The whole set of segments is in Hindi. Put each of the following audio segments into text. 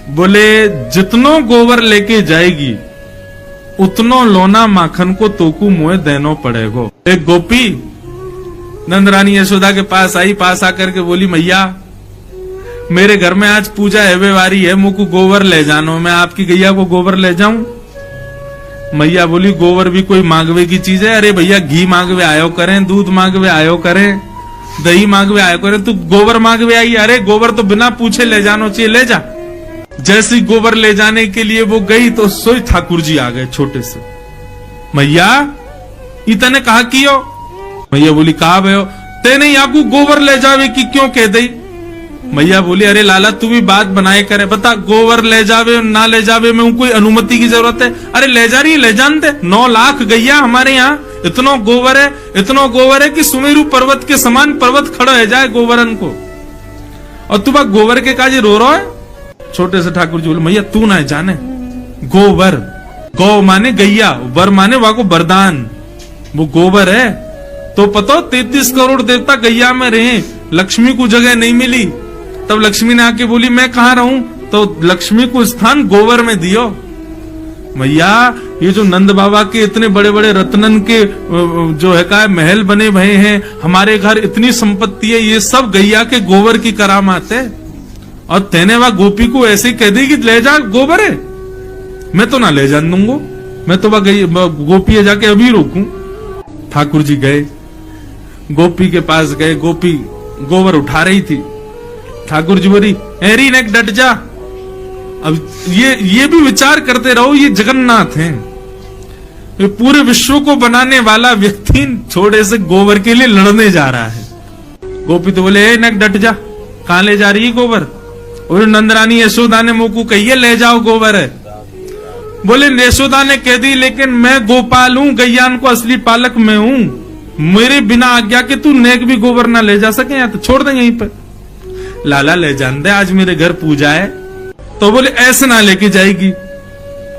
बोले जितनो गोबर लेके जाएगी उतनो लोना माखन को तोकू मुँह देनो पड़ेगो। एक गोपी नंदरानी यशोदा के पास आई, पास आकर के बोली मैया मेरे घर में आज पूजा है वारी है, मुझको गोबर ले जानो, मैं आपकी गैया को गोबर ले जाऊं। मैया बोली गोबर भी कोई मांगवे की चीज है? अरे भैया घी मांगवे आयो करें, दूध मांगवे आयो करें, दही मांगवे आयो करें, तू गोबर मांगवे आई? अरे गोबर तो बिना पूछे ले जानो चाहिए, ले जा। जैसी गोबर ले जाने के लिए वो गई तो सोई ठाकुर जी आ गए छोटे से। मैया इतने कहा कियो? मैया बोली कहा भयो तेने याकू गोबर ले जावे की क्यों कह दई? मैया बोली अरे लाला तू भी बात बनाए करे, बता गोबर ले जावे ना ले जावे में कोई अनुमति की जरूरत है? अरे ले जा रही है, ले जान दे। 9 लाख गैया हमारे यहाँ, इतनो गोबर है कि सुमेरु पर्वत के समान पर्वत खड़ा है जाए गोबरन को, और तू बा गोबर के काजे रो रहा है? छोटे से ठाकुर जी बोले मैया तू ना जाने, गोबर गौ माने गैया, वर माने वाको वरदान, वो गोबर है तो पता 33 करोड़ देवता गैया में रहे, लक्ष्मी को जगह नहीं मिली, तब लक्ष्मी ने आके बोली मैं कहां रहूं, तो लक्ष्मी को स्थान गोबर में दियो। मैया ये जो नंद बाबा के इतने बड़े बड़े रत्नन के जो है का महल बने भये हैं, हमारे घर इतनी संपत्ति है, ये सब गैया के गोबर की करामात है, और तेने वह गोपी को ऐसे कह दी कि ले जा गोबर है? मैं तो ना ले जान दूंगा, मैं तो वह गोपी जाके अभी रोकूं। ठाकुर जी गए, गोपी के पास गए, गोपी गोबर उठा रही थी। ठाकुर जी बोली एरी नेक डट जा। अब ये भी विचार करते रहो, ये जगन्नाथ हैं, ये पूरे विश्व को बनाने वाला व्यक्ति छोटे से गोबर के लिए लड़ने जा रहा है। गोपी तो बोले नेक डट जा, कहां ले जा रही है गोबर? और नंदरानी यशोदा ने मुंह को कहिए ले जाओ गोबर है। बोले यशोदा ने कह दी लेकिन मैं गोपाल हूं, गैयान को असली पालक मैं हूं, मेरे बिना आज्ञा के तू नेक भी गोबर ना ले जा सके, या तो छोड़ दे यहीं पर। लाला ले जान दे, आज मेरे घर पूजा है। तो बोले ऐसे ना लेके जाएगी,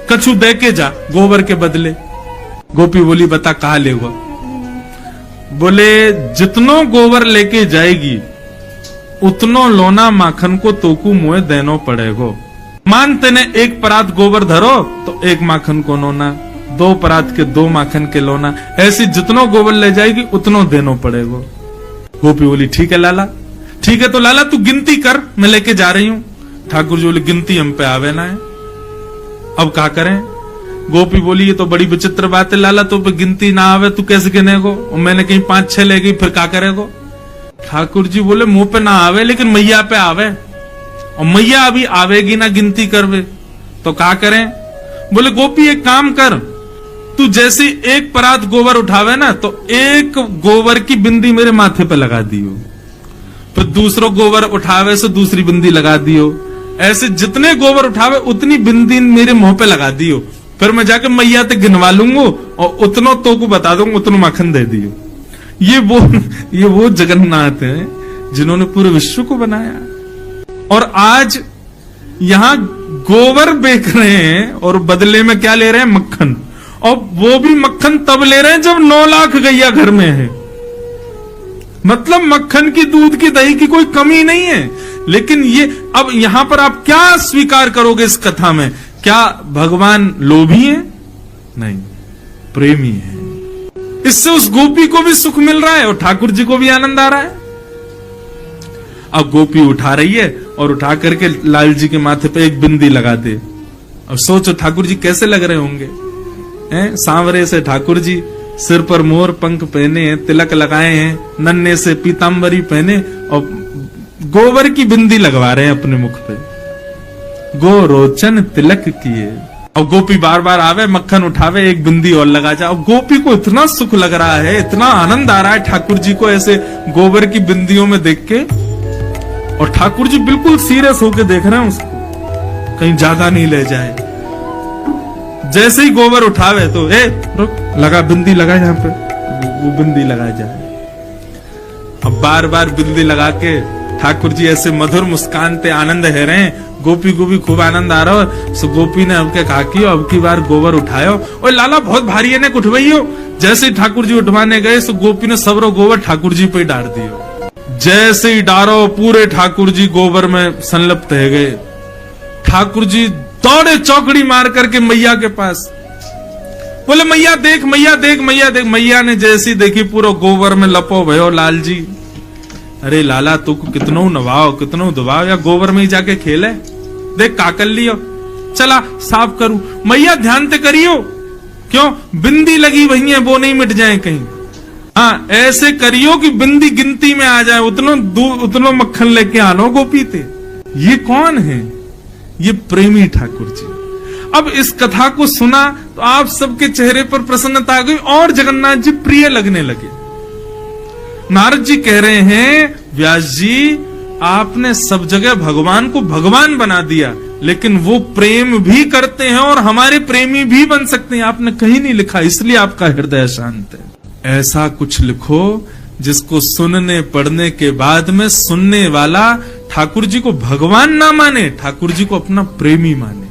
कछु दे के जा गोबर के बदले। गोपी बोली बता कहा ले हुआ? बोले जितनो गोबर लेके जाएगी उतनो लोना माखन को तोकू मुँह देनो पड़ेगो। मान तेने 1 परात गोबर धरो तो 1 माखन को लोना, 2 परात के 2 माखन के लोना, ऐसी जितनो गोबर ले जाएगी उतनो देनो पड़ेगो। गोपी बोली ठीक है लाला, ठीक है तो लाला तू गिनती कर, मैं लेके जा रही हूं। ठाकुर जी बोले गिनती हम पे आवे ना है, अब क्या करें? गोपी बोली ये तो बड़ी विचित्र बात है लाला, तो पे गिनती ना आवे तू कैसे गिनेगो? और मैंने कहीं 5-6 ले गई फिर क्या करेगो? ठाकुर जी बोले मुंह पे ना आवे लेकिन मैया पे आवे, और मैया अभी आवेगी ना गिनती करवे, तो क्या करें? बोले गोपी एक काम कर, तू जैसे 1 परात गोबर उठावे ना तो 1 गोबर की बिंदी मेरे माथे पे लगा दियो, फिर दूसरो गोबर उठावे से दूसरी बिंदी लगा दियो, ऐसे जितने गोबर उठावे उतनी बिंदी मेरे मुंह पे लगा दियो, फिर मैं जाके मैया ते गिनवा लूंगा और उतनो तो को बता दूंगा, उतनो माखन दे दियो। ये वो जगन्नाथ हैं जिन्होंने पूरे विश्व को बनाया, और आज यहां गोबर बेच रहे हैं और बदले में क्या ले रहे हैं? मक्खन, और वो भी मक्खन तब ले रहे हैं जब 9 लाख गैया घर में है। मतलब मक्खन की, दूध की, दही की कोई कमी नहीं है। लेकिन ये अब यहां पर आप क्या स्वीकार करोगे इस कथा में? क्या भगवान लोभी है? नहीं, प्रेमी है। इससे उस गोपी को भी सुख मिल रहा है और ठाकुर जी को भी आनंद आ रहा है। अब गोपी उठा रही है और उठा करके लाल जी के माथे पे 1 बिंदी लगा दे। अब सोचो ठाकुर जी कैसे लग रहे होंगे, हैं? सांवरे से ठाकुर जी, सिर पर मोर पंख पहने हैं, तिलक लगाए हैं, नन्हे से पीतांबरी पहने और गोबर की बिंदी लगवा रहे हैं अपने मुख पे, गो रोचन तिलक किए। और गोपी बार बार आवे, मक्खन उठावे, 1 बिंदी और लगा जा। और गोपी को इतना सुख लग रहा है, इतना आनंद आ रहा है ठाकुर जी को ऐसे गोबर की बिंदियों में देख के, और ठाकुर जी बिल्कुल सीरियस होके देख रहे हैं उसको, कहीं ज्यादा नहीं ले जाए। जैसे ही गोबर उठावे तो रुक, लगा बिंदी लगा यहाँ पे, वो बिंदी लगा जाए। अब बार बार बिंदी लगा के ठाकुर जी ऐसे मधुर मुस्कान पे आनंद है रहे हैं। गोपी को भी खूब आनंद आ रहा है। सो गोपी ने अब क्या कहा कि अब की बार गोबर उठायो, और लाला बहुत भारी है ने उठवाइयो। जैसे ही ठाकुर जी उठवाने गए सो गोपी ने सबरो गोबर ठाकुर जी पे डाल दियो। जैसे ही डारो पूरे ठाकुर जी गोबर में संलिप्त है गए। ठाकुर जी दौड़े चौकड़ी मार करके मैया के पास, बोले मैया देख मैया देख मैया देख। मैया ने जैसी देखी पूरा गोबर में लपो भयो लाल जी। अरे लाला तू कितनो नवाओ कितनो दबाओ, या गोबर में ही जाके खेले, देख काकल लियो, चला साफ करूं। मैया ध्यान ते करियो, क्यों बिंदी लगी वही है वो नहीं मिट जाए कहीं। हाँ ऐसे करियो कि बिंदी गिनती में आ जाए, उतनो मक्खन लेके आनो गोपी ते। ये कौन है? ये प्रेमी ठाकुर जी। अब इस कथा को सुना तो आप सबके चेहरे पर प्रसन्नता आ गई और जगन्नाथ जी प्रिय लगने लगे। नारद जी कह रहे हैं व्यास जी आपने सब जगह भगवान को भगवान बना दिया, लेकिन वो प्रेम भी करते हैं और हमारे प्रेमी भी बन सकते हैं। आपने कहीं नहीं लिखा, इसलिए आपका हृदय शांत है। ऐसा कुछ लिखो जिसको सुनने पढ़ने के बाद में सुनने वाला ठाकुर जी को भगवान ना माने, ठाकुर जी को अपना प्रेमी माने।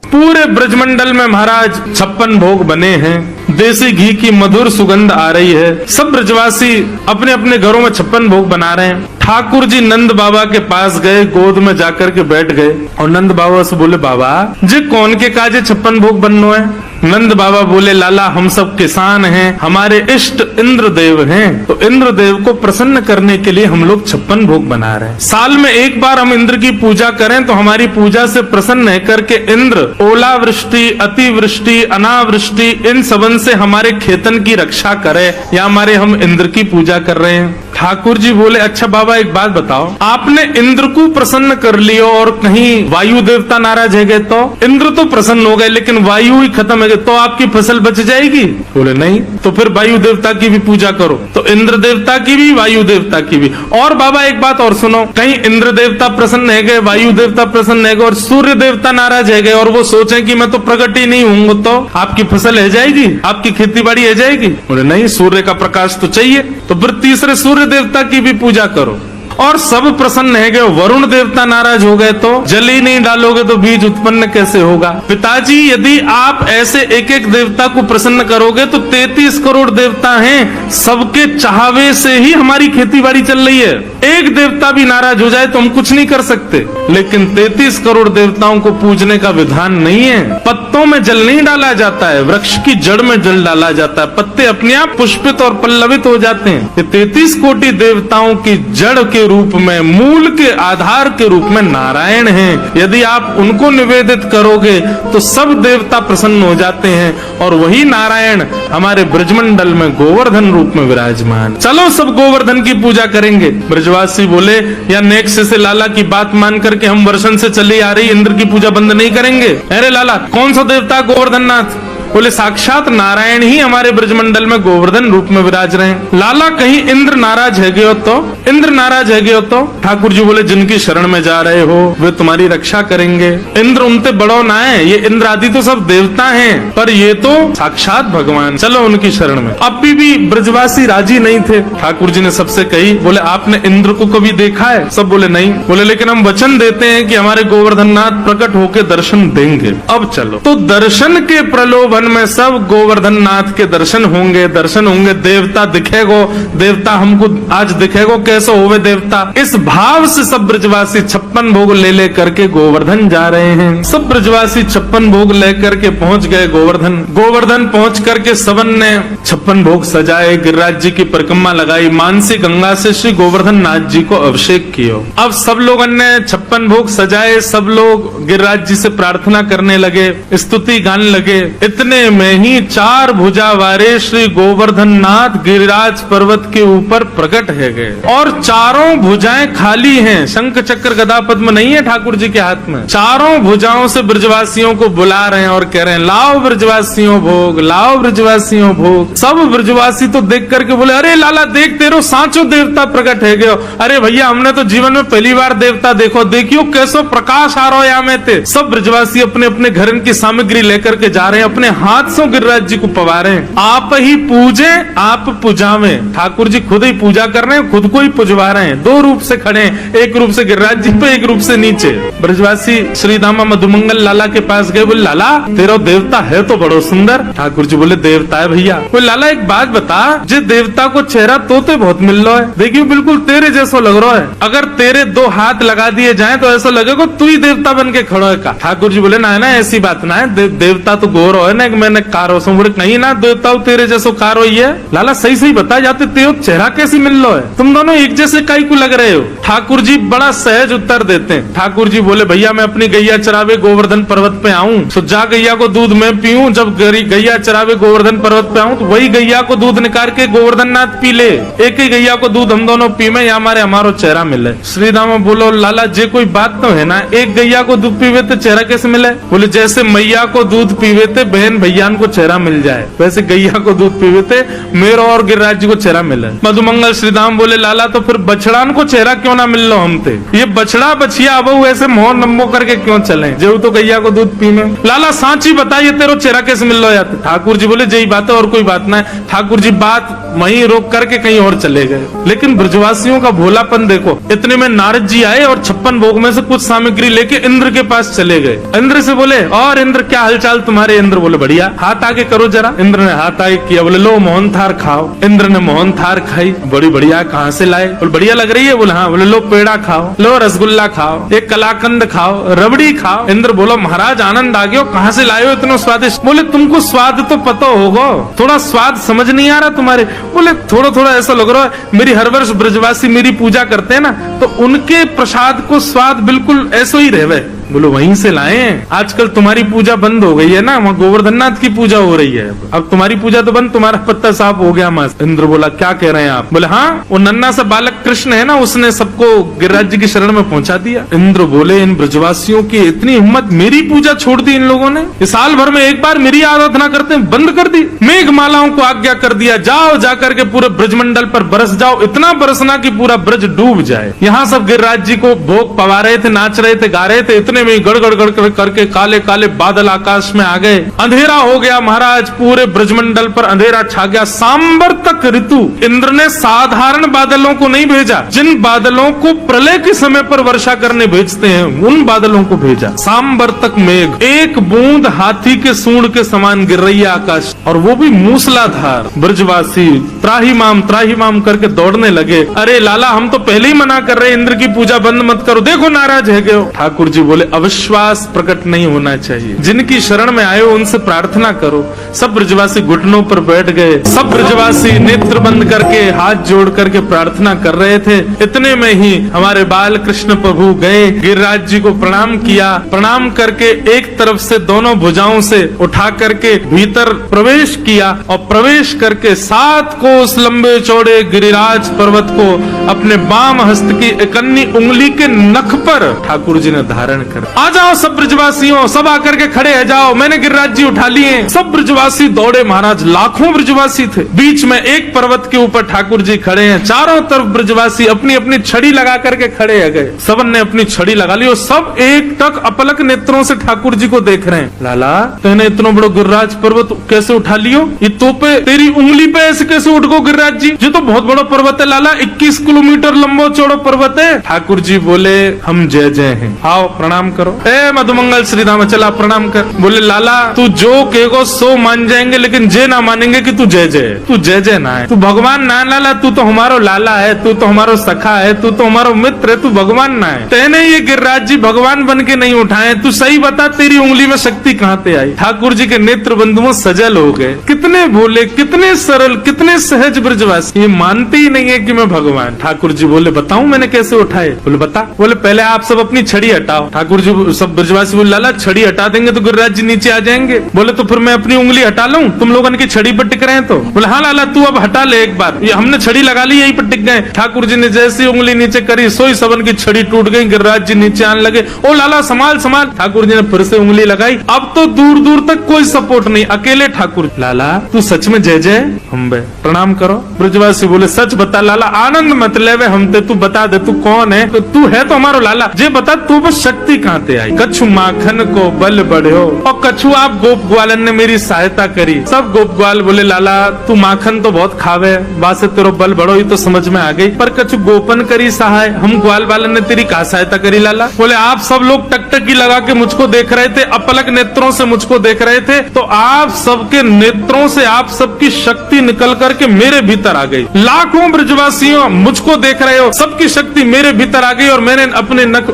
पूरे ब्रजमंडल में महाराज 56 भोग बने हैं, देसी घी की मधुर सुगंध आ रही है। सब ब्रजवासी अपने अपने घरों में 56 भोग बना रहे हैं। ठाकुर जी नंद बाबा के पास गए, गोद में जाकर के बैठ गए और नंद बाबा से बोले बाबा जे कौन के काजे 56 भोग बननो है? नंद बाबा बोले लाला हम सब किसान हैं, हमारे इष्ट इंद्रदेव हैं, तो इंद्रदेव को प्रसन्न करने के लिए हम लोग 56 भोग बना रहे हैं। साल में एक बार हम इंद्र की पूजा करें तो हमारी पूजा से प्रसन्न है करके इंद्र ओलावृष्टि, अतिवृष्टि, अनावृष्टि इन सबन से हमारे खेतन की रक्षा करे, या हमारे हम इंद्र की पूजा कर रहे हैं। ठाकुर जी बोले अच्छा बाबा एक बात बताओ, आपने इंद्र को प्रसन्न कर लियो और कहीं वायु देवता नाराज है गए तो? इंद्र तो प्रसन्न हो गए लेकिन वायु ही खत्म है तो आपकी फसल बच जाएगी? बोले नहीं। तो फिर वायु देवता की भी पूजा करो, तो इंद्र देवता की भी वायु देवता की भी। और बाबा एक बात और सुनो, कहीं इंद्र देवता प्रसन्न है गए, वायु देवता प्रसन्न है गए और सूर्य देवता नाराज है गए और वो सोचे कि मैं तो प्रकट ही नहीं हूँ, तो आपकी फसल है जाएगी, आपकी खेती बाड़ी है जाएगी? बोले नहीं, सूर्य का प्रकाश तो चाहिए। तो फिर तीसरे सूर्य देवता की भी पूजा करो। और सब प्रसन्न है गए, वरुण देवता नाराज हो गए तो जल ही नहीं डालोगे तो बीज उत्पन्न कैसे होगा? पिताजी यदि आप ऐसे एक एक देवता को प्रसन्न करोगे तो 33 करोड़ देवता हैं, सबके चाहवे से ही हमारी खेती बाड़ी चल रही है। एक देवता भी नाराज हो जाए तो हम कुछ नहीं कर सकते, लेकिन 33 करोड़ देवताओं को पूजने का विधान नहीं है। पत्तों में जल नहीं डाला जाता है, वृक्ष की जड़ में जल डाला जाता है, पत्ते अपने आप पुष्पित और पल्लवित हो जाते हैं। ये 33 कोटि देवताओं की जड़ के रूप में, मूल के आधार के रूप में नारायण हैं। यदि आप उनको निवेदित करोगे तो सब देवता प्रसन्न हो जाते हैं और वही नारायण हमारे ब्रजमंडल में गोवर्धन रूप में विराजमान। चलो सब गोवर्धन की पूजा करेंगे। ब्रजवासी बोले या नेक्स्ट से लाला की बात मान करके हम वर्षन से चली आ रही इंद्र की पूजा बंद नहीं करेंगे। अरे लाला कौन सा देवता गोवर्धन नाथ? बोले साक्षात नारायण ही हमारे ब्रजमंडल में गोवर्धन रूप में विराज रहे हैं। लाला कहीं इंद्र नाराज है गए हो तो? इंद्र नाराज है गए हो तो? ठाकुर जी बोले जिनकी शरण में जा रहे हो वे तुम्हारी रक्षा करेंगे। इंद्र उनते बड़ो ना है, ये इंद्र आदि तो सब देवता हैं, पर ये तो साक्षात भगवान, चलो उनकी शरण में। अभी भी ब्रजवासी राजी नहीं थे। ठाकुर जी ने सबसे कही, बोले आपने इंद्र को कभी देखा है? सब बोले नहीं। बोले लेकिन हम वचन देते हैं कि हमारे गोवर्धन नाथ प्रकट होकर दर्शन देंगे। अब चलो, तो दर्शन के प्रलोभन में सब गोवर्धन नाथ के दर्शन होंगे, दर्शन होंगे। देवता दिखेगो, देवता हमको आज दिखेगो, कैसे होवे देवता, इस भाव से सब ब्रजवासी 56 भोग ले ले करके गोवर्धन जा रहे हैं। सब ब्रजवासी 56 भोग लेकर के पहुंच गए गोवर्धन। गोवर्धन पहुंच करके सबन ने 56 भोग सजाए, गिरिराज जी की परिक्रमा लगाई, मानसी गंगा से श्री गोवर्धन नाथ जी को अभिषेक किया। अब सब लोगों ने 56 भोग सजाए, सब लोग गिरिराज जी से प्रार्थना करने लगे, स्तुति गाने लगे। इतने में ही 4 भुजा वाले श्री गोवर्धन नाथ गिरिराज पर्वत के ऊपर प्रकट है गए और चारों भुजाएं खाली हैं। शंख चक्र गदा पद्म नहीं है ठाकुर जी के हाथ में। चारों भुजाओं से ब्रजवासियों को बुला रहे हैं और कह रहे हैं लाओ ब्रजवासियों भोग, लाओ ब्रजवासियों भोग। सब ब्रजवासी तो देख करके बोले अरे लाला देख तेरो सांचो देवता प्रकट है गयो। अरे भैया हमने तो जीवन में पहली बार देवता देखो, देखियो कैसो प्रकाश आ रहा है यहाँ में। सब ब्रजवासी अपने अपने घर की सामग्री लेकर के जा रहे हैं, अपने हाथ से गिरिराज जी को पवारे, आप ही पूजे आप पुजावे। ठाकुर जी खुद ही पूजा कर रहे हैं, खुद को ही पुजवा रहे हैं। दो रूप से खड़े हैं, एक रूप से गिरिराज जी पे, एक रूप से नीचे। ब्रजवासी श्री दामा मधुमंगल लाला के पास गए, बोले लाला तेरा देवता है तो बड़ो सुंदर। ठाकुर जी बोले देवता है भैया। बोले लाला एक बात बता, जे देवता को चेहरा तो बहुत मिल रहा है, देखिए बिल्कुल तेरे जैसा लग रहा है, अगर तेरे दो हाथ लगा दिए जाए तो ऐसा लगेगा तू ही देवता बन के खड़ो है का। ठाकुर जी बोले ना ऐसी बात ना है, देवता तो गोरो है ना, मैंने कारो सो। बोले नहीं ना, देवता तेरे जैसो कारो ही है। लाला सही सही बता जाते तेरे चेहरा कैसे मिल रहा है, तुम दोनों एक जैसे काई को लग रहे हो। ठाकुर जी बड़ा सहज उत्तर देते हैं। ठाकुर जी बोले भैया मैं अपनी गैया चरावे गोवर्धन पर्वत पे आऊं तो जा गैया को दूध मैं पीऊं, जब गैया चरावे गोवर्धन पर्वत पे आऊं तो वही गैया को दूध निकाल के गोवर्धन नाथ पी ले, एक ही गैया को दूध हम दोनों पी में या हमारो चेहरा मिले। श्री दामा बोलो लाला जे कोई बात तो है ना, एक गैया को दूध पीवे तो चेहरा कैसे मिले। बोले जैसे मैया को दूध पीवे थे बहन भैया को चेहरा मिल जाए, वैसे गैया को दूध पीवे थे मेरा और गिरिराज जी को चेहरा मिले। मधुमंगल श्रीधाम बोले लाला तो फिर बछड़ान को चेहरा क्यों ना मिल लो हमते, ये बछड़ा बछिया अब ऐसे मोह नम्बो करके क्यों चले, जो तो गैया को दूध पी में। लाला सांची बताइए तेरो चेहरा कैसे मिल लो यार। ठाकुर जी बोले यही बात है और कोई बात ना है। ठाकुर जी बात वहीं रोक करके कहीं और चले गए। लेकिन ब्रजवासियों का भोलापन देखो, इतने में नारद जी आए और 56 भोग में से कुछ सामग्री लेके इंद्र के पास चले गए। इंद्र से बोले और इंद्र क्या हालचाल तुम्हारे। इंद्र बोले बढ़िया, हाथ आगे करो जरा। इंद्र ने हाथ आगे किया, बोले लो मोहन थार खाओ। इंद्र ने मोहन थार खाई, बड़ी बढ़िया, कहाँ से लाए। बोले बढ़िया लग रही है। बोले हाँ। बोले लो पेड़ा खाओ, लो रसगुल्ला खाओ, एक कलाकंद खाओ, रबड़ी खाओ। इंद्र बोलो महाराज आनंद आ गया, कहाँ से लाए हो इतना स्वादिष्ट। बोले तुमको स्वाद तो पता होगा, थोड़ा स्वाद समझ नहीं आ रहा तुम्हारे। बोले थोड़ा थोड़ा ऐसा लग रहा है, मेरी हर वर्ष ब्रजवासी मेरी पूजा करते हैं ना तो उनके प्रसाद को स्वाद बिल्कुल ऐसा ही रहे। बोलो वहीं से लाए हैं, आजकल तुम्हारी पूजा बंद हो गई है ना, वहाँ गोवर्धननाथ की पूजा हो रही है, अब तुम्हारी पूजा तो बंद, तुम्हारा पत्ता साफ हो गया मस्त। इंद्र बोला क्या कह रहे हैं आप। बोले हाँ वो नन्ना सा बालक कृष्ण है ना, उसने सबको गिरिराज जी की शरण में पहुंचा दिया। इंद्र बोले इन ब्रजवासियों की इतनी हिम्मत, मेरी पूजा छोड़ दी इन लोगों ने, इस साल भर में एक बार मेरी आराधना करते हैं बंद कर दी। मेघमालाओं को आज्ञा कर दिया जाओ जाकर के पूरे ब्रजमंडल पर बरस जाओ, इतना बरसना कि पूरा ब्रज डूब जाए। यहाँ सब गिरिराज जी को भोग पवा रहे थे, नाच रहे थे, गा रहे थे, इतने में गड़गड़ गड़गड़ करके काले काले बादल आकाश में आ गए, अंधेरा हो गया महाराज, पूरे ब्रजमंडल पर अंधेरा छा गया। सांबर तक ऋतु, इंद्र ने साधारण बादलों को नहीं भेजा, जिन बादलों को प्रलय के समय पर वर्षा करने भेजते हैं उन बादलों को भेजा। सांबर तक मेघ, एक बूंद हाथी के सूंड के समान गिर रही है आकाश, और वो भी मूसलाधार। ब्रजवासी त्राहिमाम करके दौड़ने लगे। अरे लाला हम तो पहले ही मना कर रहे, इंद्र की पूजा बंद मत करो, देखो नाराज है गए। ठाकुर जी बोले अविश्वास प्रकट नहीं होना चाहिए, जिनकी शरण में आए हो उनसे प्रार्थना करो। सब ब्रजवासी घुटनों पर बैठ गए, सब ब्रजवासी नेत्र बंद करके हाथ जोड़ करके प्रार्थना कर रहे थे। इतने में ही हमारे बाल कृष्ण प्रभु गए, गिरिराज जी को प्रणाम किया, प्रणाम करके एक तरफ से दोनों भुजाओं से उठा करके भीतर प्रवेश किया और प्रवेश करके 7 कोस लंबे चौड़े गिरिराज पर्वत को अपने बाम हस्त की इकन्नी उंगली के नख पर ठाकुर जी ने धारण कर। आ जाओ सब ब्रजवासियों, सब आकर के खड़े है जाओ, मैंने गिरिराज जी उठा लिए। सब ब्रजवासी दौड़े महाराज, लाखों ब्रजवासी थे। बीच में एक पर्वत के ऊपर ठाकुर जी खड़े हैं, चारों तरफ ब्रजवासी अपनी अपनी छड़ी लगा करके खड़े है गए। सबन ने अपनी छड़ी लगा ली और सब एक टक अपलक नेत्रों से ठाकुर जी को देख रहे हैं। लाला तेने इतना बड़ा गिरिराज पर्वत कैसे उठा लियो, ये तोपे तेरी उंगली पे ऐसे कैसे उठ गो गिरिराज जी, ये तो बहुत बड़ा पर्वत है लाला, 21 किलोमीटर लंबा चौड़ा पर्वत है। ठाकुर जी बोले हम जय जय हैं, आओ प्रणाम करो। ए मधुमंगल श्रीधाम चला प्रणाम कर। बोले लाला तू जो कहेगो सो मान जाएंगे, लेकिन जे ना मानेंगे कि तू जय जय, तू जय जय ना है, तू भगवान ना लाला, तू तो हमारो लाला है, तू तो हमारो सखा है, तू तो हमारो मित्र है, तू भगवान ना है। तेने ये गिरिराज जी भगवान बन के नहीं उठाए, तू सही बता तेरी उंगली में शक्ति कहाँ से आई। ठाकुर जी के नेत्र बंधुओं सजल हो गए, कितने भोले, कितने सरल, कितने सहज ब्रजवासी, ये मानते ही नहीं है कि मैं भगवान। ठाकुर जी बोले बताऊं मैंने कैसे उठाए। बोले बता। बोले पहले आप सब अपनी छड़ी हटाओ। ठाकुर जी सब ब्रजवासी बोले लाला छड़ी हटा देंगे तो गिरिराज जी नीचे आ जाएंगे। बोले तो फिर मैं अपनी उंगली हटा लूं, तुम लोगों की छड़ी पर टिक रहे हैं तो। बोले हाँ लाला तू अब हटा ले एक बार, ये हमने छड़ी लगा ली यही पर टिक गए। ठाकुर जी ने जैसी उंगली नीचे करी सोई सबन की छड़ी टूट गई, गिरिराज जी नीचे आने लगे। ओ लाला संभाल संभाल। ठाकुर जी ने फिर से उंगली लगाई, अब तो दूर दूर तक कोई सपोर्ट नहीं, अकेले ठाकुर। लाला तू सच में जय जय, हम प्रणाम करो। ब्रजवासी बोले सच बता लाला, आनंद मत लेवे हम ते, तू बता दे तू कौन है, तो तू है तो हमारो लाला, जे बता तू बस शक्ति कांते आई। कछु माखन को बल बढ़ो, और कछु आप गोप ग्वालन ने मेरी सहायता करी। सब गोप ग्वाल बोले लाला तू माखन तो बहुत खावे, बात से तेरो बल बढ़ो, ये तो समझ में आ गई, पर कछु गोपन करी सहाय, हम ग्वाल वालन ने तेरी का सहायता करी लाला। बोले आप सब लोग टकटकी लगा के मुझको देख रहे थे, अपलक नेत्रों से मुझको देख रहे थे, तो आप सबके नेत्रों से आप सबकी शक्ति निकल करके मेरे भीतर आ गई। लाखों ब्रजवासियों मुझको देख रहे हो, सबकी शक्ति मेरे भीतर आ गई और मैंने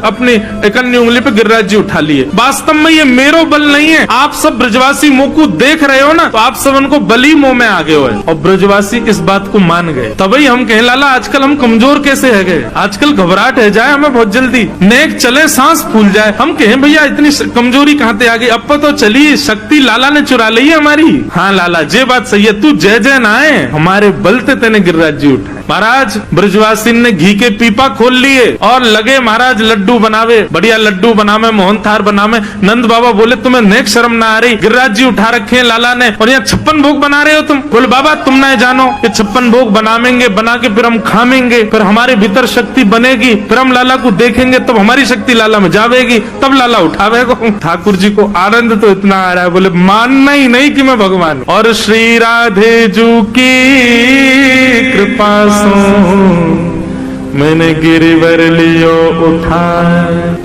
अपनी इकन्नी उंगली पे गिरिराज जी उठा लिए। वास्तव में ये मेरो बल नहीं है, आप सब ब्रजवासी मुंह को देख रहे हो ना, तो आप सब उनको बली मुंह में आ गए हो। और ब्रजवासी इस बात को मान गए। तभी हम कहें लाला आजकल हम कमजोर कैसे है गए, आजकल घबराहट है जाए हमें बहुत जल्दी, नेक चले सांस फूल जाए। हम कहें भैया इतनी कमजोरी कहाँ से आ गई, अब तो चली शक्ति लाला ने चुरा ली है हमारी। हाँ लाला ये बात सही है, तू जय जय ना आए, हमारे बलते तेने गिरिराज जी उठाए। महाराज ब्रजवासी ने घी के पीपा खोल लिए और लगे महाराज लड्डू बनावे, बढ़िया लड्डू बनावे, मोहन थार बनावे। नंद बाबा बोले तुम्हें नेक शर्म ना आ रही, गिरिराज जी उठा रखे हैं लाला ने और यहाँ 56 भोग बना रहे हो तुम। बोले बाबा तुम ना जानो, ये 56 भोग बनावेंगे, बना के फिर हम खामेंगे, फिर हमारे भीतर शक्ति बनेगी, फिर हम लाला को देखेंगे तब हमारी शक्ति लाला में जावेगी, तब लाला उठावेगा। ठाकुर जी को आनंद तो इतना आ रहा है, बोले मानना ही नहीं कि मैं भगवान। और श्री राधे जू की कृपा मैंने गिरिवर लियो उठा।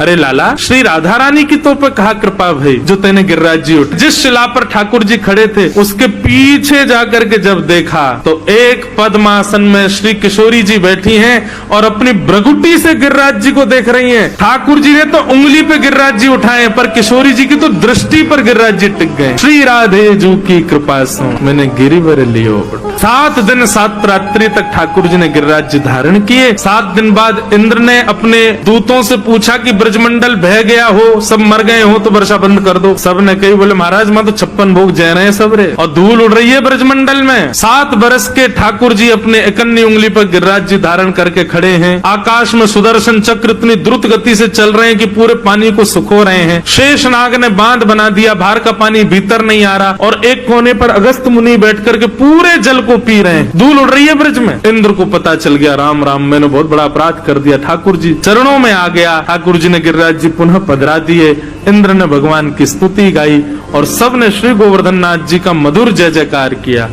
अरे लाला श्री राधा रानी की तो पे कहा कृपा भाई जो तेने गिरिराज जी उठ। जिस शिला पर ठाकुर जी खड़े थे उसके पीछे जाकर के जब देखा तो एक पद्मासन में श्री किशोरी जी बैठी हैं और अपनी भ्रगुटी से गिरिराज जी को देख रही हैं। ठाकुर जी ने तो उंगली पे गिरिराज जी उठाए पर किशोरी जी की तो दृष्टि पर गिरिराज जी टिक गए। श्री राधे जू की कृपा से मैंने गिरिवर लियो। 7 दिन 7 रात्रि तक ठाकुर जी ने गिरिराज जी धारण किए। 7 दिन बाद इंद्र ने अपने दूतों से पूछा कि ब्रजमंडल बह गया हो, सब मर गए हो तो वर्षा बंद कर दो। सब ने कही बोले महाराज मैं तो 56 भोग जय रहे हैं सब रे, और धूल उड़ रही है ब्रजमंडल में। 7 बरस के ठाकुर जी अपने इकन्नी उंगली पर गिरिराज जी धारण करके खड़े हैं। आकाश में सुदर्शन चक्र इतनी द्रुत गति से चल रहे हैं कि पूरे पानी को सुखो रहे हैं। शेषनाग ने बांध बना दिया, बाहर का पानी भीतर नहीं आ रहा, और एक कोने पर अगस्त मुनि बैठ करके पूरे जल को पी रहे हैं। धूल उड़ रही है ब्रज में। इंद्र को पता चल गया राम राम मैंने बहुत बड़ा अपराध कर दिया। ठाकुर जी चरणों में आ गया। ठाकुर जी ने गिरिराज जी पुनः पधरा दिए। इंद्र ने भगवान की स्तुति गाई और सब ने श्री गोवर्धन नाथ जी का मधुर जय जयकार किया।